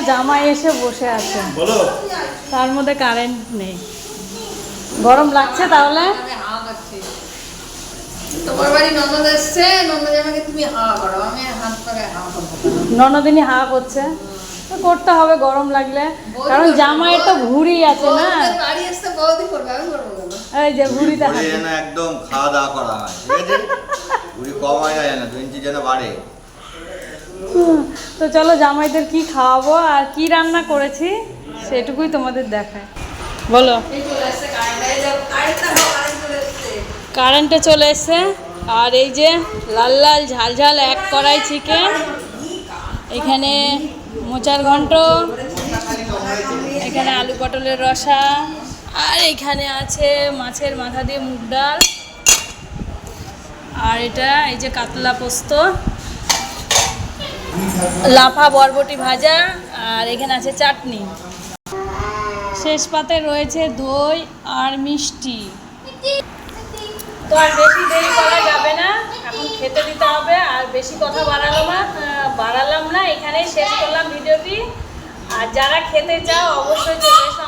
জামাই এসে বসে আছে, তার মধ্যে কারেন্ট নেই। গরম লাগছে তাহলে? তোমার বাড়ি ননদ এসছে, ননদ জামাইকে তুমি হাওয়া করো, আমি হাত পাকে হাওয়া করবো। ননদিনী হাওয়া করছে, তো করতে হবে গরম লাগলে, কারণ জামাইয়ের তো ভুঁড়ি আছে না। বাড়ি এসছে বৌদি করবে, আমি করবো কেন? এই যে ভুঁড়িতে হাত। একদম খাওয়া দাওয়া করা হয়, ঠিক আছে? ভুঁড়ি কম হয় না, 2 ইঞ্চি যেন বাড়ে। তো চলো জামাইদের কি খাওয়াবো আর কি রান্না করেছি সেটুকুই তোমাদের দেখায়। বলো। কারেন্টে চলে এসছে, আর এই যে লাল লাল ঝাল ঝাল 1 কড়াই চিকেন, এখানে মোচার ঘন্ট, এখানে আলু পটলের রসা, আর এখানে আছে মাছের মাথা দিয়ে মুগ ডাল, আর এটা এই যে কাতলা পোস্ত, লাফা বরবটি ভাজা, আর এখানে আছে চাটনি। শেষ পাতে রয়েছে দই আর মিষ্টি। তো আর বেশি দেরি করা যাবে না, এখন খেতে দিতে হবে। আর বেশি কথা বাড়ালাম না, এখানেই শেষ করলাম ভিডিওটি। আর যারা খেতে চাও অবশ্যই চলে এসো